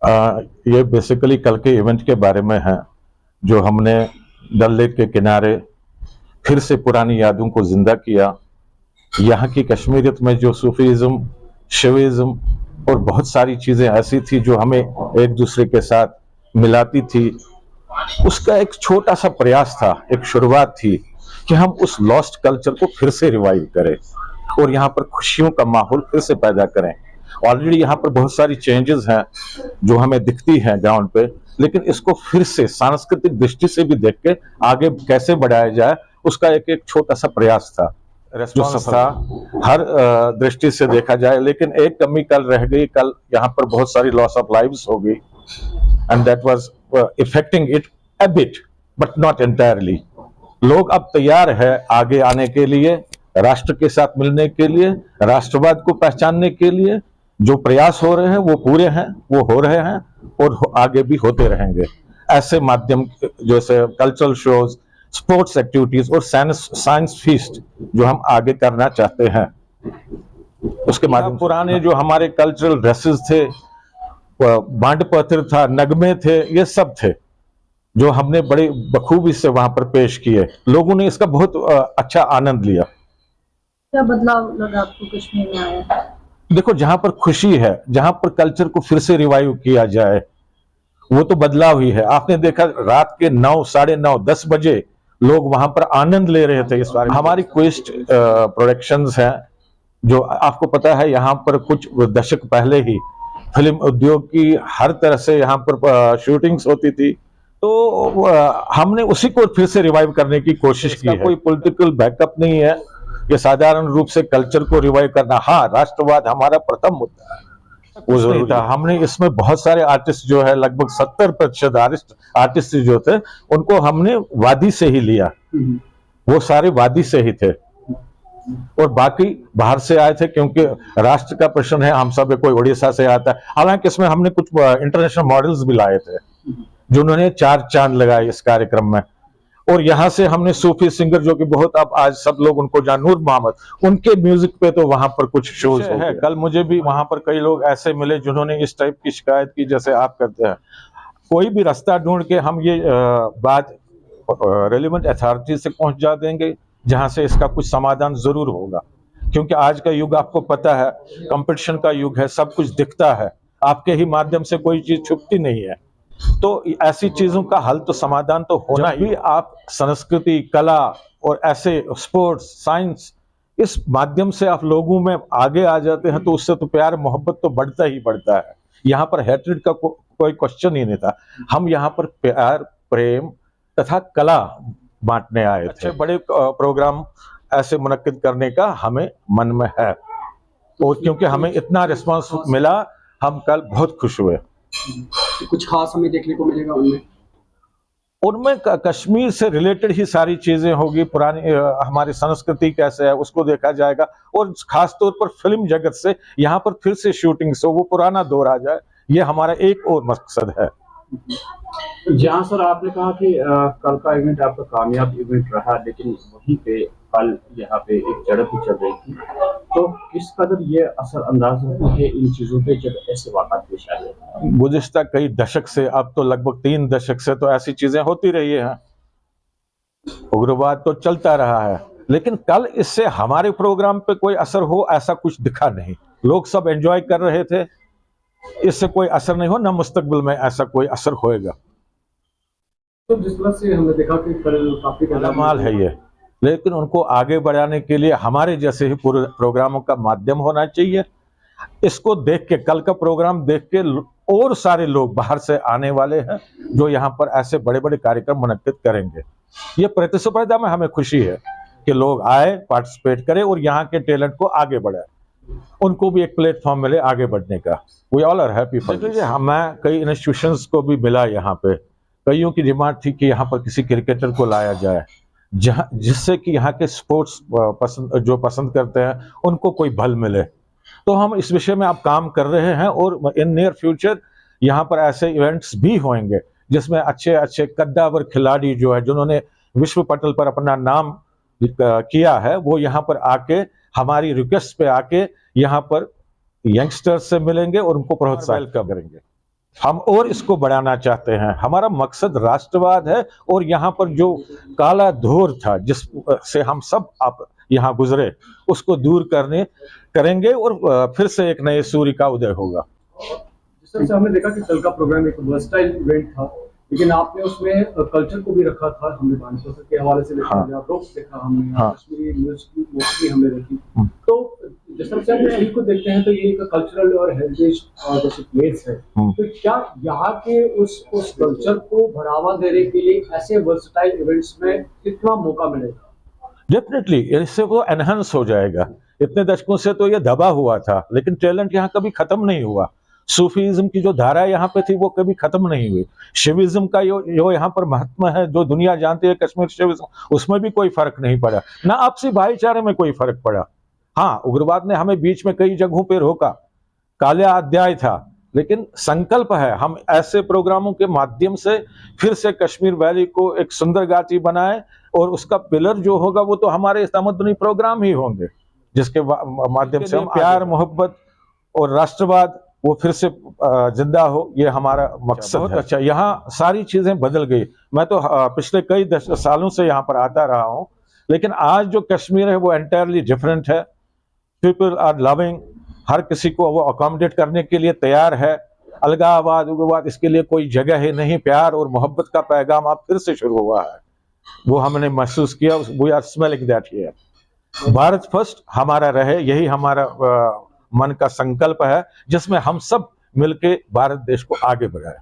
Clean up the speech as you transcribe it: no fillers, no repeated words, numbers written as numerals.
ये बेसिकली कल के इवेंट के बारे में है, जो हमने डल लेक के किनारे फिर से पुरानी यादों को जिंदा किया। यहाँ की कश्मीरियत में जो सूफीज़म, शिविज़म और बहुत सारी चीज़ें ऐसी थी जो हमें एक दूसरे के साथ मिलाती थी, उसका एक छोटा सा प्रयास था, एक शुरुआत थी कि हम उस लॉस्ट कल्चर को फिर से रिवाइव करें और यहाँ पर खुशियों का माहौल फिर से पैदा करें। ऑलरेडी यहाँ पर बहुत सारी चेंजेस हैं जो हमें दिखती हैं ग्राउंड पे, लेकिन इसको फिर से सांस्कृतिक दृष्टि से भी देख के आगे कैसे बढ़ाया जाए, उसका एक एक छोटा सा प्रयास था। जो था हर दृष्टि से देखा जाए, लेकिन एक कमी कल रह गई। कल यहाँ पर बहुत सारी लॉस ऑफ लाइव्स हो गई and that was affecting it a bit but not entirely. लोग अब तैयार है आगे आने के लिए, राष्ट्र के साथ मिलने के लिए, राष्ट्रवाद को पहचानने के लिए। जो प्रयास हो रहे हैं वो पूरे हैं, वो हो रहे हैं और आगे भी होते रहेंगे। ऐसे माध्यम जैसे कल्चरल शोज, स्पोर्ट्स एक्टिविटीज और साइंस फीस्ट जो हम आगे करना चाहते हैं, उसके माध्यम पुराने जो हमारे कल्चरल ड्रेसेस थे, बांड पत्र था, नगमे थे, ये सब थे जो हमने बड़े बखूबी से वहां पर पेश किए। लोगों ने इसका बहुत अच्छा आनंद लिया। क्या बदलाव लगा आपको कश्मीर में आया? देखो, जहां पर खुशी है, जहां पर कल्चर को फिर से रिवाइव किया जाए, वो तो बदलाव ही है। आपने देखा रात के 9, साढ़े 9, 10 बजे लोग वहां पर आनंद ले रहे थे इस बारे में। हमारी क्वेस्ट प्रोडक्शंस हैं, जो आपको पता है यहाँ पर कुछ दशक पहले ही फिल्म उद्योग की हर तरह से यहाँ पर शूटिंग्स होती थी, तो हमने उसी को फिर से रिवाइव करने की कोशिश की है। कोई पॉलिटिकल बैकअप नहीं है, ये साधारण रूप से कल्चर को रिवाइव करना। हाँ, राष्ट्रवाद हमारा प्रथम मुद्दा है, वो जरूरी था। हमने इसमें बहुत सारे आर्टिस्ट जो है, लगभग 70% आर्टिस्ट जो थे, उनको हमने वादी से ही लिया। वो सारे वादी से ही थे और बाकी बाहर से आए थे, क्योंकि राष्ट्र का प्रश्न है। हम सब, कोई उड़ीसा से आता है। हालांकि इसमें हमने कुछ इंटरनेशनल मॉडल्स भी लाए थे जिन्होंने 4 चांद लगाए इस कार्यक्रम में। और यहाँ से हमने सूफी सिंगर जो कि बहुत, अब आज सब लोग उनको जान, नूर मोहम्मद, उनके म्यूजिक पे तो वहां पर कुछ शोज है। कल मुझे भी वहां पर कई लोग ऐसे मिले जिन्होंने इस टाइप की शिकायत की जैसे आप करते हैं। कोई भी रास्ता ढूंढ के हम ये बात रेलिवेंट अथॉरिटी से पहुंचा देंगे, जहां से इसका कुछ समाधान जरूर होगा। क्योंकि आज का युग आपको पता है, कंपटीशन का युग है, सब कुछ दिखता है, आपके ही माध्यम से कोई चीज छुपती नहीं है। तो ऐसी चीजों का हल तो, समाधान तो होना ही। आप संस्कृति, कला और ऐसे स्पोर्ट्स, साइंस, इस माध्यम से आप लोगों में आगे आ जाते हैं, तो उससे तो प्यार मोहब्बत तो बढ़ता ही बढ़ता है। यहाँ पर हेट्रेड का कोई क्वेश्चन ही नहीं था। हम यहाँ पर प्यार, प्रेम तथा कला बांटने आए थे। अच्छे बड़े प्रोग्राम ऐसे मुनक्किद करने का हमें मन में है, और क्योंकि हमें इतना रिस्पांस मिला, हम कल बहुत खुश हुए। कुछ खास हमें देखने को मिलेगा उनमें कश्मीर से रिलेटेड ही सारी चीजें होगी। पुरानी हमारी संस्कृति कैसे है उसको देखा जाएगा, और खास तौर पर फिल्म जगत से यहाँ पर फिर से शूटिंग से वो पुराना दौर आ जाए, ये हमारा एक और मकसद है। जहाँ सर आपने कहा कि कल का इवेंट आपका कामयाब इवेंट रहा, लेकिन वहीं पे कल यहाँ पे एक झड़प भी चल रही थी, तो किस कदर ये असर अंदाज होता है इन चीजों पे जब ऐसे वाक़ात पेश आ जाए? गुज़िश्ता कई दशक से, अब तो लगभग 3 दशक से तो ऐसी चीजें होती रही हैं। उग्रवाद तो चलता रहा है, लेकिन कल इससे हमारे प्रोग्राम पे कोई असर हो ऐसा कुछ दिखा नहीं। लोग सब एंजॉय कर रहे थे, इससे कोई असर नहीं हो, ना मुस्तकबिल में ऐसा कोई असर होएगा। तो जिस तरह से हमने देखा कि कल काफी कमाल है ये, लेकिन उनको आगे बढ़ाने के लिए हमारे जैसे ही पूरे प्रोग्रामों का माध्यम होना चाहिए। इसको देख के, कल का प्रोग्राम देख के और सारे लोग बाहर से आने वाले हैं जो यहाँ पर ऐसे बड़े बड़े कार्यक्रम मुनक्किद करेंगे। ये प्रतिस्पर्धा में हमें खुशी है कि लोग आए, पार्टिसिपेट करें और यहाँ के टैलेंट को आगे बढ़ाए, उनको भी एक प्लेटफॉर्म मिले आगे बढ़ने का। We all are happy for this. मैं कई इंस्टीट्यूशंस को भी मिला यहाँ पे, कईयों की डिमांड थी कि यहाँ पर किसी क्रिकेटर को लाया जाए, जहाँ जिससे कि यहाँ के स्पोर्ट्स जो पसंद करते हैं उनको कोई बल मिले। तो हम इस विषय में अब काम कर रहे हैं, और इन नियर फ्यूचर यहाँ पर ऐसे इवेंट्स भी होंगे जिसमें अच्छे अच्छे कद्दावर खिलाड़ी जो है, जिन्होंने विश्व पटल पर अपना नाम किया है, वो यहाँ पर आके हमारी रिक्वेस्ट पे आके यहाँ पर यंगस्टर्स से मिलेंगे और उनको प्रोत्साहित करेंगे। हम और इसको बढ़ाना चाहते हैं। हमारा मकसद राष्ट्रवाद है और यहाँ पर जो काला धूर था जिस से हम सब आप यहाँ गुजरे उसको दूर करेंगे और फिर से एक नए सूर्य का उदय होगा। जिस तरह से हमने देखा कि कल का प्रोग्राम एक वर्सटाइल इवेंट था, लेकिन आपने उसमें कल्चर को भी रखा था। हमने बांसुर के हवाले से देखा, रॉक्स देखा हमने, हाँ। कश्मीरी म्यूजिक मोस्टली हमने देखी। तो जिस तरह से हम कश्मीर को देखते हैं तो ये एक कल्चरल और हेरिटेज जैसे प्लेस है, तो क्या यहाँ के उस कल्चर को बढ़ावा देने के लिए ऐसे वर्सटाइल इवेंट्स में कितना मौका मिलेगा? डेफिनेटली इससे वो एनहांस हो जाएगा। इतने दशकों से तो ये दबा हुआ था, लेकिन टैलेंट यहाँ कभी खत्म नहीं हुआ। सूफीज्म की जो धारा यहाँ पे थी वो कभी खत्म नहीं हुई। शिविज्म का जो यहाँ पर महत्व है, जो दुनिया जानती है कश्मीर शिविज्म, उसमें भी कोई फर्क नहीं पड़ा, ना आपसी भाईचारे में कोई फर्क पड़ा। हाँ, उग्रवाद ने हमें बीच में कई जगहों पे रोका, काला अध्याय था, लेकिन संकल्प है हम ऐसे प्रोग्रामों के माध्यम से फिर से कश्मीर वैली को एक सुंदर घाटी बनाए, और उसका पिलर जो होगा वो तो हमारे तमद्दुनी प्रोग्राम ही होंगे, जिसके माध्यम से हम प्यार, मोहब्बत और राष्ट्रवाद वो फिर से जिंदा हो। ये हमारा मकसद है। अच्छा, यहाँ सारी चीजें बदल गई। मैं तो पिछले कई सालों से यहाँ पर आता रहा हूँ, लेकिन आज जो कश्मीर है वो एंटायरली डिफरेंट है। पीपल आर लविंग, हर किसी को वो अकोमोडेट करने के लिए तैयार है। अलगाववाद, उग्रवाद, इसके लिए कोई जगह ही नहीं। प्यार और मोहब्बत का पैगाम अब फिर से शुरू हुआ है, वो हमने महसूस किया। We are smelling that here. Bharat first हमारा रहे, यही हमारा मन का संकल्प है, जिसमें हम सब मिलके भारत देश को आगे बढ़ाएं।